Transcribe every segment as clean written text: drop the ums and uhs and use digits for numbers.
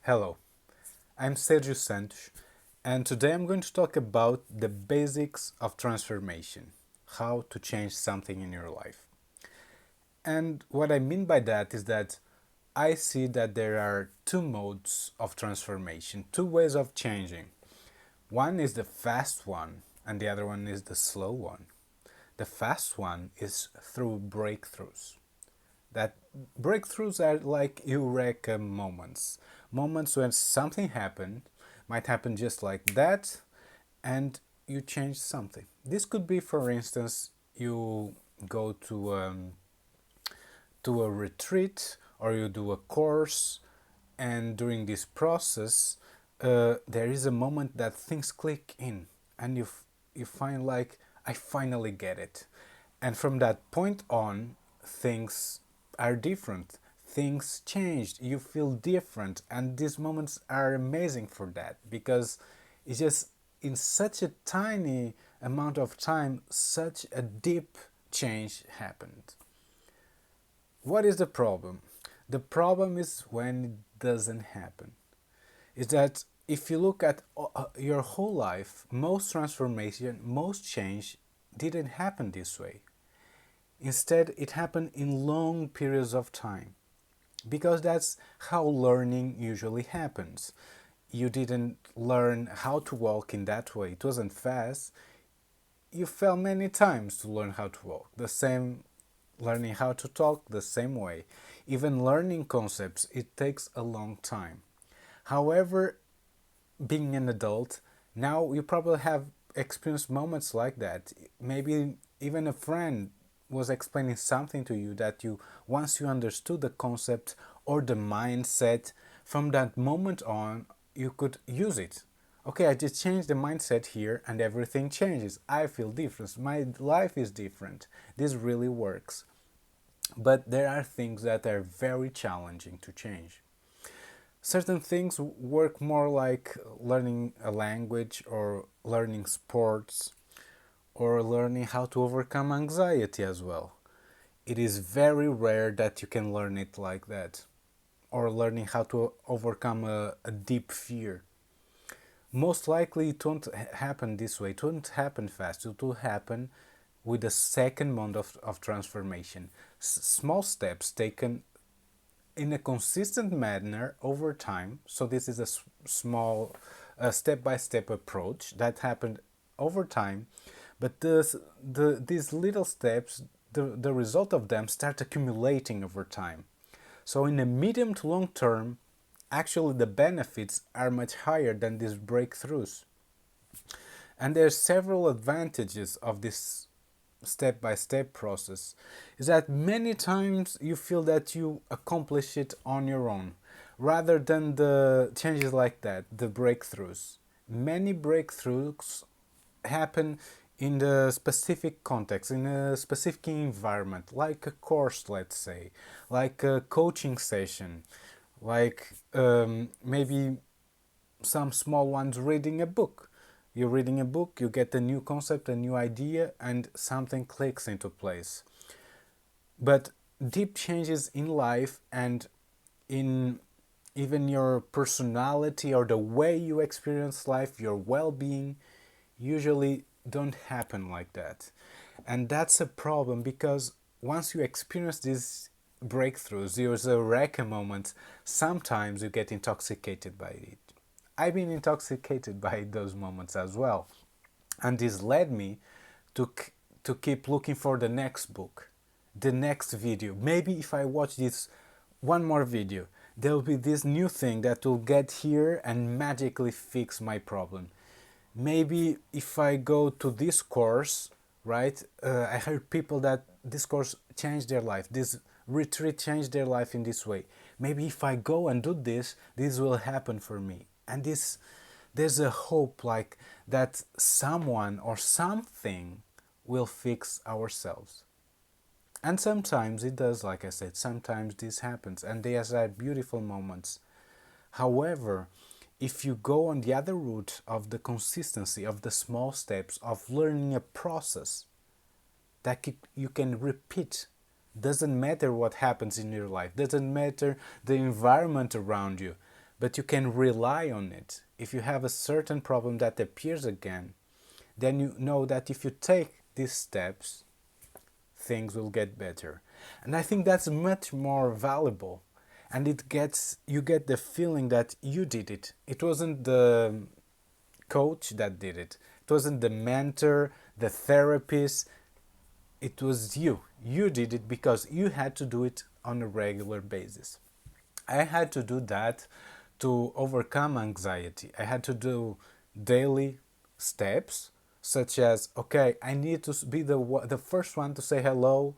Hello, I'm Sergio Santos, and today I'm going to talk about the basics of transformation, how to change something in your life. And what I mean by that is that I see that there are two modes of transformation, two ways of changing. One is the fast one, and the other one is the slow one. The fast one is through breakthroughs. That breakthroughs are like eureka moments, moments when something happened, might happen just like that, and you change something. This could be, for instance, you go to a retreat or you do a course, and during this process, there is a moment that things click in, and you find like I finally get it, and from that point on, things are different. Things changed. You feel different, and these moments are amazing for that because it's just in such a tiny amount of time, such a deep change happened. What is the problem? The problem is when it doesn't happen. Is that if you look at your whole life, most transformation, most change didn't happen this way. Instead, it happened in long periods of time because that's how learning usually happens. You didn't learn how to walk in that way, it wasn't fast. You fell many times to learn how to walk. The same learning how to talk the same way. Even learning concepts, it takes a long time. However, being an adult, now you probably have experienced moments like that. Maybe even a friend was explaining something to you that you once you understood the concept or the mindset, from that moment on you could use it. Okay, I just changed the mindset here and everything changes. I feel different. My life is different. This really works. But there are things that are very challenging to change. Certain things work more like learning a language or learning sports or learning how to overcome anxiety as well. It is very rare that you can learn it like that, or learning how to overcome a deep fear. Most likely it won't happen this way, it won't happen fast, it will happen with the second month of transformation. Small steps taken in a consistent manner over time. So this is a small step-by-step approach that happened over time, but these little steps, the result of them start accumulating over time. So in the medium to long term, actually the benefits are much higher than these breakthroughs. And there's several advantages of this step by step process is that many times you feel that you accomplish it on your own rather than the changes like that, the breakthroughs. Many breakthroughs happen in the specific context, in a specific environment, like a course, let's say, like a coaching session, like maybe some small ones reading a book. You're reading a book, you get a new concept, a new idea, and something clicks into place. But deep changes in life and in even your personality or the way you experience life, your well being, usually don't happen like that. And that's a problem because once you experience these breakthroughs, these eureka moments, sometimes you get intoxicated by it. I've been intoxicated by those moments as well. And this led me to, to keep looking for the next book, the next video. Maybe if I watch this one more video, there will be this new thing that will get here and magically fix my problem. Maybe if I go to this course, right? I heard people that this course changed their life, this retreat changed their life in this way. Maybe if I go and do this, this will happen for me. And this, there's a hope like that someone or something will fix ourselves. And sometimes it does, like I said, sometimes this happens, and these are beautiful moments. However, if you go on the other route of the consistency, of the small steps, of learning a process that you can repeat, doesn't matter what happens in your life, doesn't matter the environment around you, but you can rely on it. If you have a certain problem that appears again, then you know that if you take these steps, things will get better. And I think that's much more valuable. And you get the feeling that you did it. It wasn't the coach that did it. It wasn't the mentor, the therapist. It was you. You did it because you had to do it on a regular basis. I had to do that to overcome anxiety. I had to do daily steps, such as, okay, I need to be the first one to say hello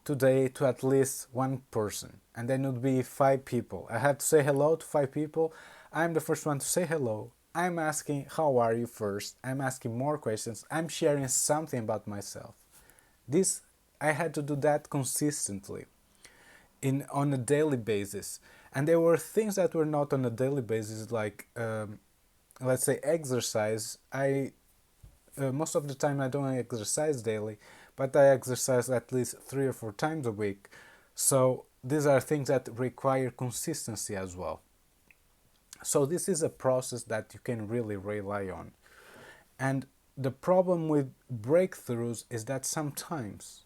today to at least one person, and then it would be 5 people. I have to say hello to 5 people. I'm the first one to say hello. I'm asking how are you first. I'm asking more questions. I'm sharing something about myself. This I had to do that consistently in on a daily basis, and there were things that were not on a daily basis, like let's say exercise. I Most of the time I don't exercise daily, but I exercise at least 3 or 4 times a week. So these are things that require consistency as well. So this is a process that you can really rely on. And the problem with breakthroughs is that sometimes,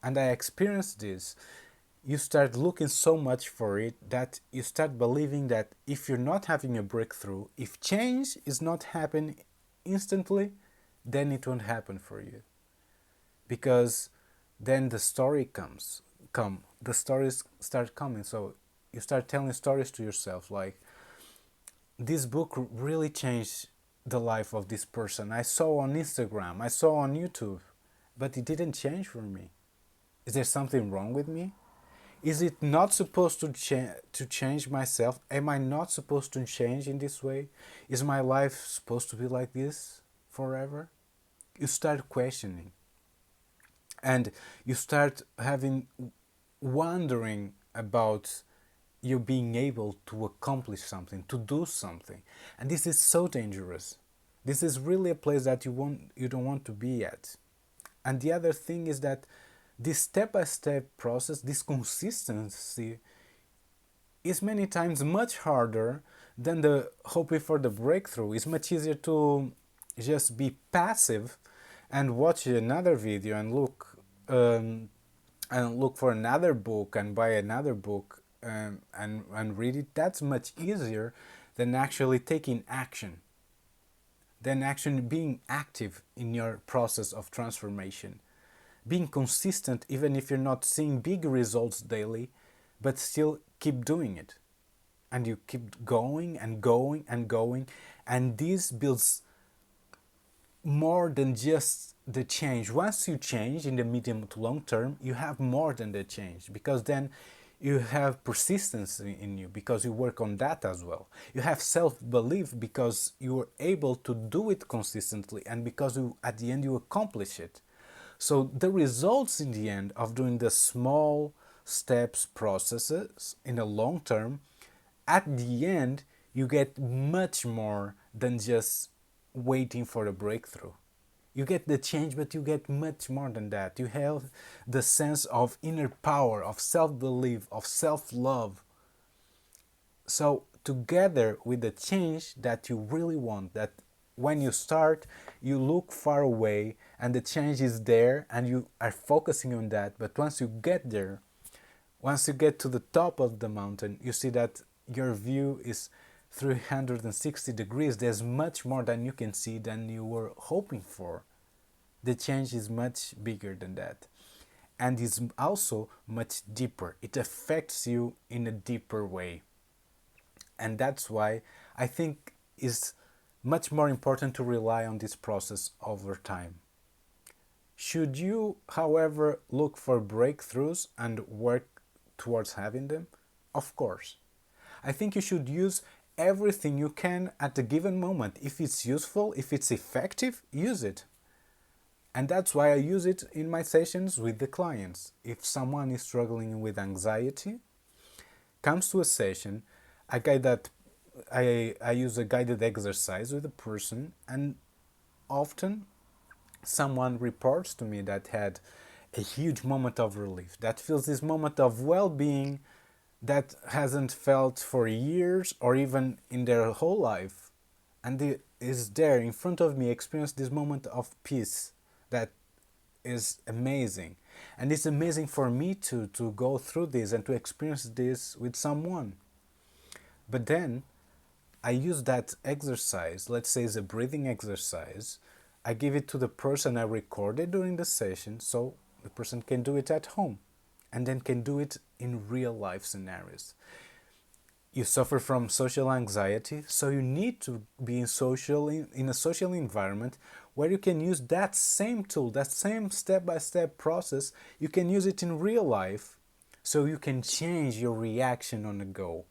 and I experienced this, you start looking so much for it that you start believing that if you're not having a breakthrough, if change is not happening instantly, then it won't happen for you. Because then the story the stories start coming. So you start telling stories to yourself like, this book really changed the life of this person. I saw on Instagram, I saw on YouTube, but it didn't change for me. Is there something wrong with me? Is it not supposed to change myself? Am I not supposed to change in this way? Is my life supposed to be like this forever? You start questioning, and you start having wondering about you being able to accomplish something, to do something. And this is so dangerous. This is really a place that you don't want to be at. And the other thing is that this step-by-step process, this consistency, is many times much harder than the hoping for the breakthrough. It's much easier to just be passive and watch another video and look for another book and buy another book, and read it. That's much easier than actually taking action, than actually being active in your process of transformation, being consistent even if you're not seeing big results daily, but still keep doing it. And you keep going and going and going, and this builds more than just the change. Once you change in the medium to long term, you have more than the change, because then you have persistence in you because you work on that as well. You have self-belief because you are able to do it consistently, and because at the end you accomplish it. So the results in the end of doing the small steps processes in the long term, at the end you get much more than just waiting for a breakthrough. You get the change, but you get much more than that. You have the sense of inner power, of self-belief, of self-love. So together with the change that you really want, that when you start, you look far away and the change is there and you are focusing on that. But once you get there, once you get to the top of the mountain, you see that your view is 360 degrees. There's much more than you can see than you were hoping for. The change is much bigger than that, and is also much deeper. It affects you in a deeper way. And that's why I think it's much more important to rely on this process over time. Should you, however, look for breakthroughs and work towards having them? Of course. I think you should use everything you can at a given moment. If it's useful, if it's effective, use it. And that's why I use it in my sessions with the clients. If someone is struggling with anxiety, comes to a session, I use a guided exercise with a person, and often someone reports to me that had a huge moment of relief, that feels this moment of well-being that hasn't felt for years or even in their whole life, and it is there in front of me, experience this moment of peace that is amazing. And it's amazing for me to go through this and to experience this with someone. But then I use that exercise, let's say it's a breathing exercise, I give it to the person I recorded during the session so the person can do it at home and then can do it in real life scenarios. You suffer from social anxiety, so you need to be in a social environment where you can use that same tool, that same step-by-step process. You can use it in real life, so you can change your reaction on the go.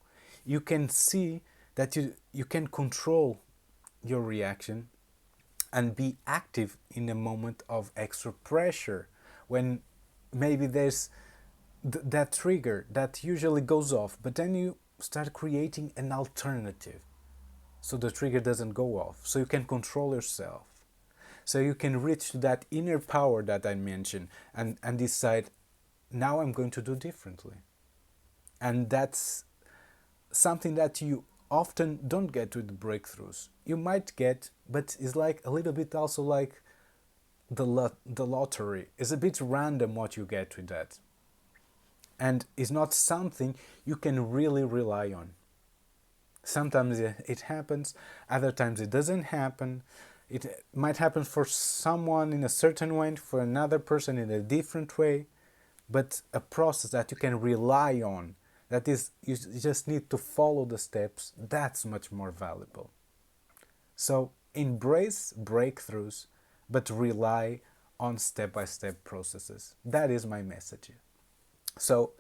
You can see that you can control your reaction and be active in a moment of extra pressure when maybe there's that trigger that usually goes off, but then you start creating an alternative so the trigger doesn't go off, so you can control yourself, so you can reach to that inner power that I mentioned, and decide, now I'm going to do differently. And that's something that you often don't get with breakthroughs. You might get, but it's like a little bit also like the lottery. It's a bit random what you get with that, and it's not something you can really rely on. Sometimes it happens, other times it doesn't happen. It might happen for someone in a certain way, for another person in a different way, but a process that you can rely on, that is, you just need to follow the steps, that's much more valuable. So embrace breakthroughs, but rely on step by step processes. That is my message. So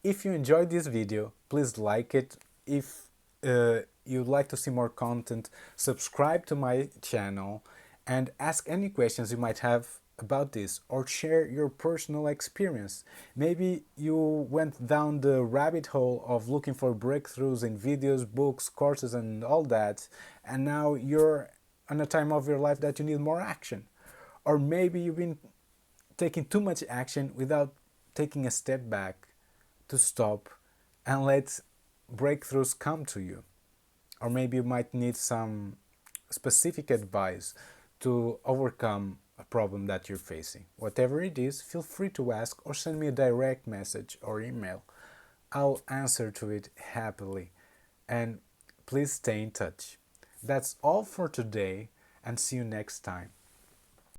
if you enjoyed this video, please like it. If you'd like to see more content, subscribe to my channel and ask any questions you might have about this, or share your personal experience. Maybe you went down the rabbit hole of looking for breakthroughs in videos, books, courses and all that, and now you're on a time of your life that you need more action. Or maybe you've been taking too much action without taking a step back to stop and let breakthroughs come to you. Or maybe you might need some specific advice to overcome a problem that you're facing. Whatever it is, feel free to ask or send me a direct message or email. I'll answer to it happily. And please stay in touch. That's all for today, and see you next time.